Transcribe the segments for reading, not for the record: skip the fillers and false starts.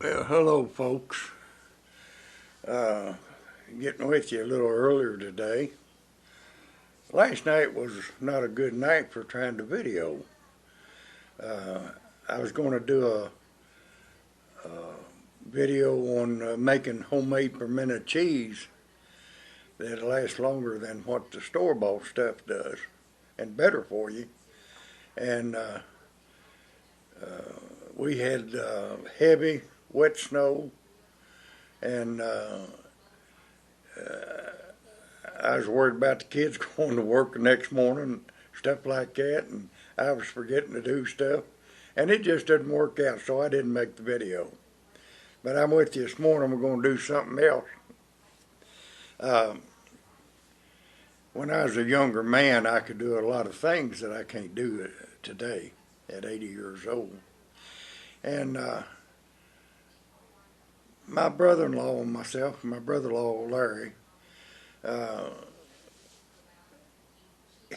Well, hello, folks. Getting with you a little earlier today. Last night was not a good night for trying to video. Uh, I was going to do a video on making homemade pimento cheese that lasts longer than what the store-bought stuff does, and better for you. And we had heavy, wet snow, and I was worried about the kids going to work the next morning, stuff like that, and I was forgetting to do stuff, and it just didn't work out, so I didn't make the video. But I'm with you this morning. We're going to do something else. When I was a younger man, I could do a lot of things that I can't do today at 80 years old. And my brother-in-law and myself, my brother-in-law Larry,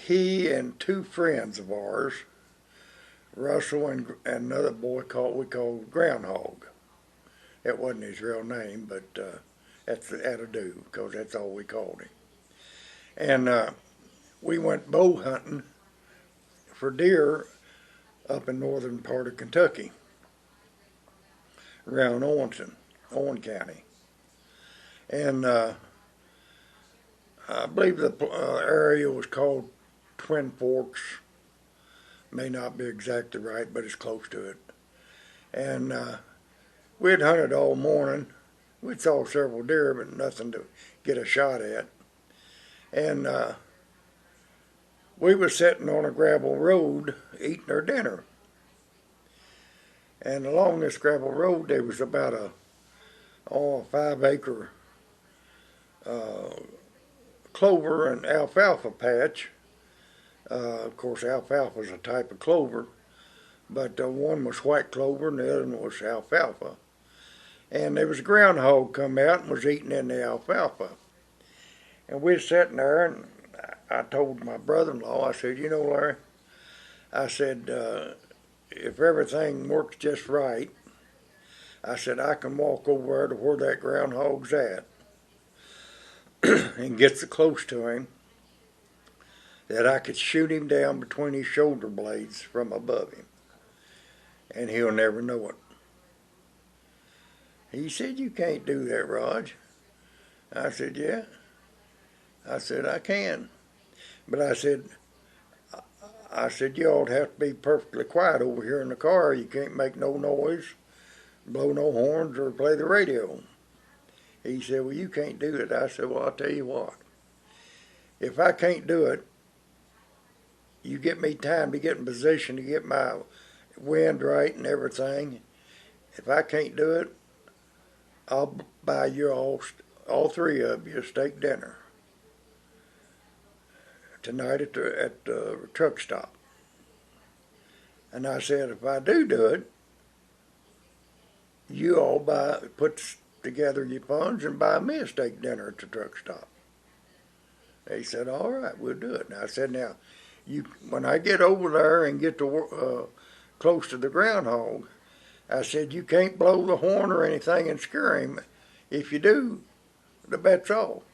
he and two friends of ours, Russell and another boy we called Groundhog. That wasn't his real name, but that'll do, because that's all we called him. And we went bow hunting for deer up in northern part of Kentucky, around Owen County. And I believe the area was called Twin Forks. May not be exactly right, but it's close to it. And we had hunted all morning. We saw several deer, but nothing to get a shot at. And we were sitting on a gravel road eating our dinner. And along this gravel road, there was about a 5-acre clover and alfalfa patch. Of course, alfalfa is a type of clover, but one was white clover and the other one was alfalfa. And there was a groundhog come out and was eating in the alfalfa. And we were sitting there, and I told my brother-in-law, I said, you know, Larry, I said, if everything works just right, I said, I can walk over there to where that groundhog's at and get so close to him that I could shoot him down between his shoulder blades from above him, and he'll never know it. He said, you can't do that, Raj. I said, yeah. I said, I can. But I said, you ought to have to be perfectly quiet over here in the car. You can't make no noise, blow no horns, or play the radio. He said, well, you can't do it. I said, well, I'll tell you what. If I can't do it, you get me time to get in position to get my wind right and everything. If I can't do it, I'll buy you all three of you a steak dinner tonight at the truck stop. And I said, if I do it, you all put together your funds and buy me a steak dinner at the truck stop. He said, all right, we'll do it. And I said, now, when I get over there and get to close to the groundhog, I said, you can't blow the horn or anything and scare him. If you do, the bet's off,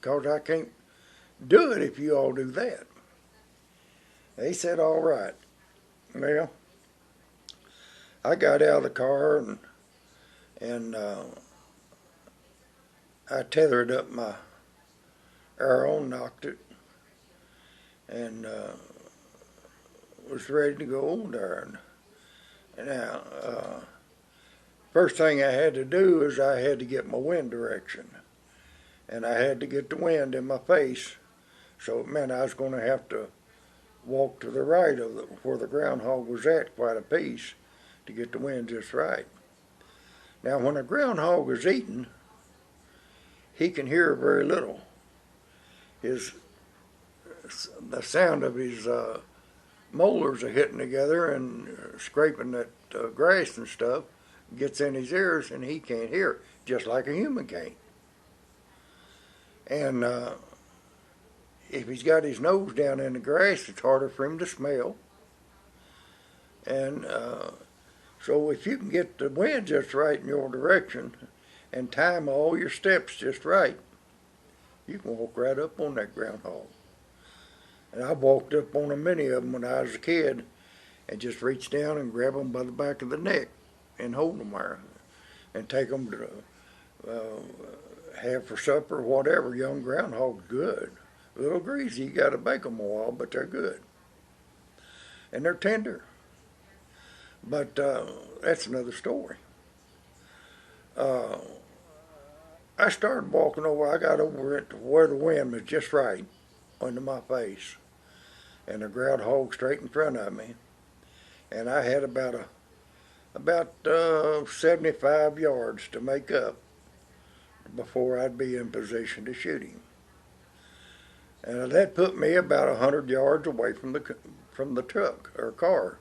because I can't do it if you all do that. They said, all right. Well, I got out of the car and I tethered up my arrow, knocked it, and was ready to go over there. And now, first thing I had to do is I had to get my wind direction, and I had to get the wind in my face, so it meant I was going to have to walk to the right of where the groundhog was at quite a piece to get the wind just right. Now, when a groundhog is eating, he can hear very little. The sound of his molars are hitting together and scraping that grass and stuff gets in his ears, and he can't hear, just like a human can't. And if he's got his nose down in the grass, it's harder for him to smell. And So if you can get the wind just right in your direction and time all your steps just right, you can walk right up on that groundhog. And I walked up on many of them when I was a kid and just reach down and grab them by the back of the neck and hold them there and take them to have for supper, whatever. Young groundhog's good. A little greasy, you got to bake them a while, but they're good. And they're tender. But that's another story. Uh, I started walking over. I got over it to where the wind was just right under my face, and the groundhog straight in front of me. And I had about 75 yards to make up before I'd be in position to shoot him. And that put me about 100 yards away from the truck or car.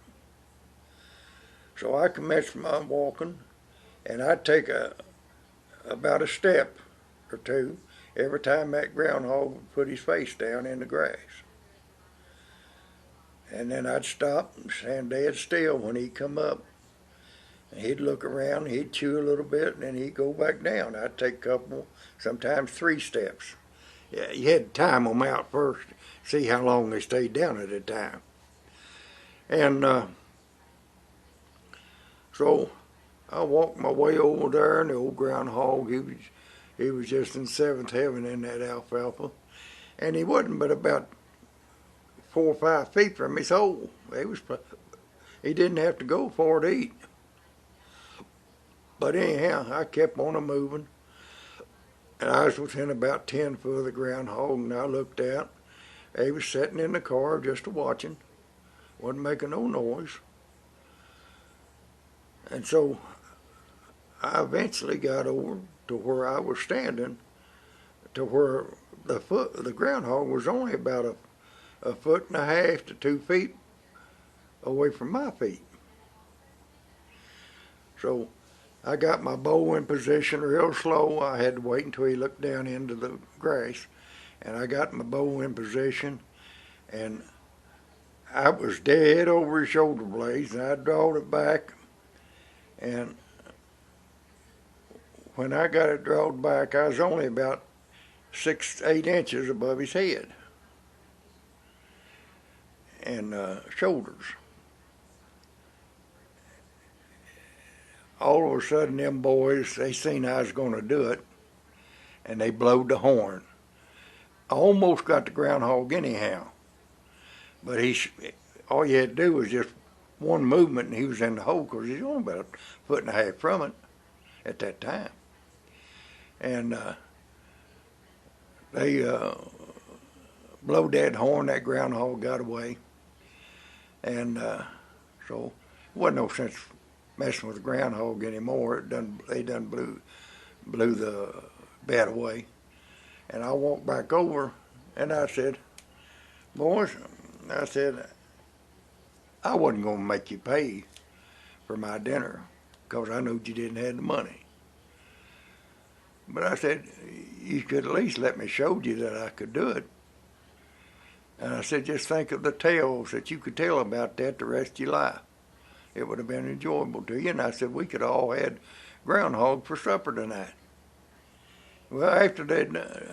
So I commenced my walking, and I'd take about a step or two every time that groundhog would put his face down in the grass. And then I'd stop and stand dead still when he'd come up. And he'd look around, he'd chew a little bit, and then he'd go back down. I'd take a couple, sometimes 3 steps. Yeah, you had to time them out first, see how long they stayed down at a time. And so I walked my way over there, and the old groundhog, he was just in seventh heaven in that alfalfa. And he wasn't but about 4 or 5 feet from his hole. He didn't have to go far to eat. But anyhow, I kept on moving. And I was within about 10 foot of the groundhog, and I looked out. He was sitting in the car just watching. Wasn't making no noise. And so I eventually got over to where I was standing, to where the groundhog was only about a foot and a half to 2 feet away from my feet. So I got my bow in position real slow. I had to wait until he looked down into the grass, and I got my bow in position, and I was dead over his shoulder blades, and I drawed it back, and when I got it drawn back, I was only about 6, 8 inches above his head and shoulders. All of a sudden, them boys, they seen I was going to do it, and they blowed the horn. I almost got the groundhog anyhow, but all you had to do was just one movement, and he was in the hole, because he's only about a foot and a half from it at that time. And they blowed that horn, that groundhog got away, and so it wasn't no sense messing with the groundhog anymore. They done blew the bat away. And I walked back over, and I said, boys, I said, I wasn't going to make you pay for my dinner, because I knew you didn't have the money. But I said, you could at least let me show you that I could do it. And I said, just think of the tales that you could tell about that the rest of your life. It would have been enjoyable to you. And I said, we could all had groundhog for supper tonight. Well, after they'd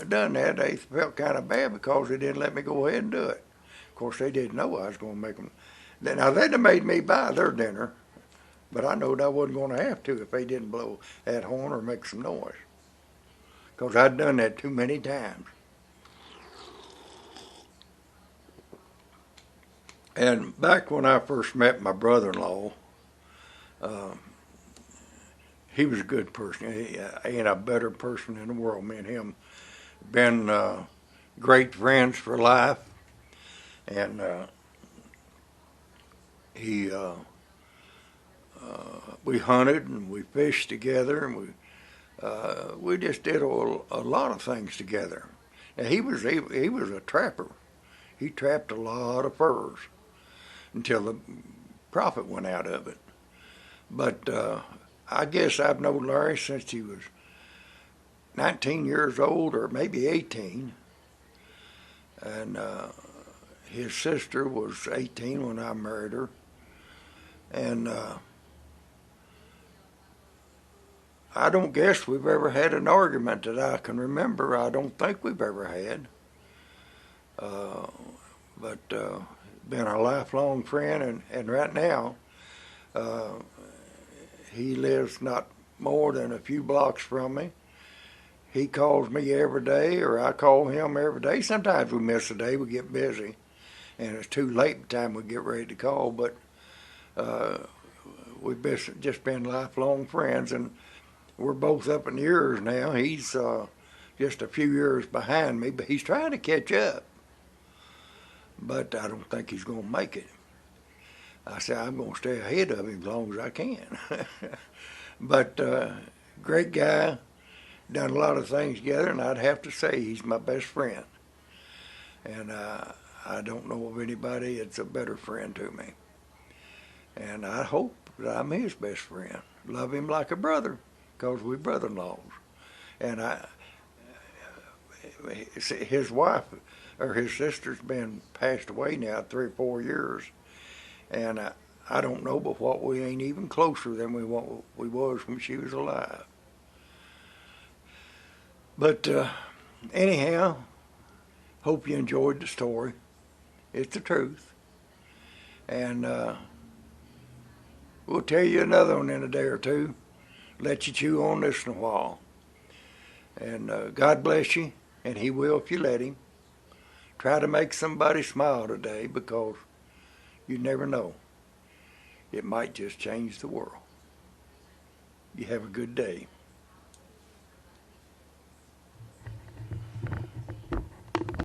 done that, they felt kind of bad because they didn't let me go ahead and do it. Of course, they didn't know I was going to make them. Now, they'd have made me buy their dinner, but I knowed I wasn't going to have to if they didn't blow that horn or make some noise, because I'd done that too many times. And back when I first met my brother-in-law, he was a good person. He ain't a better person in the world. Me and him been great friends for life. And we hunted and we fished together, and we just did a lot of things together. Now, he was a trapper. He trapped a lot of furs until the profit went out of it. But I guess I've known Larry since he was 19 years old, or maybe 18. And his sister was 18 when I married her. And I don't guess we've ever had an argument that I can remember. I don't think we've ever had. Uh, but been a lifelong friend, and right now uh, he lives not more than a few blocks from me. He calls me every day, or I call him every day. Sometimes we miss a day, we get busy, and it's too late by the time we get ready to call. But uh, we've just been lifelong friends, and we're both up in years now. He's just a few years behind me, but he's trying to catch up. But I don't think he's going to make it. I said I'm going to stay ahead of him as long as I can. But great guy, done a lot of things together, and I'd have to say he's my best friend. And I don't know of anybody that's a better friend to me. And I hope that I'm his best friend. Love him like a brother, because we're brother-in-laws. And his wife or his sister's been passed away now 3 or 4 years, and I don't know but what we ain't even closer than we was when she was alive. But anyhow, hope you enjoyed the story. It's the truth, and we'll tell you another one in a day or two. Let you chew on this in a while. And God bless you, and He will if you let Him. Try to make somebody smile today, because you never know. It might just change the world. You have a good day.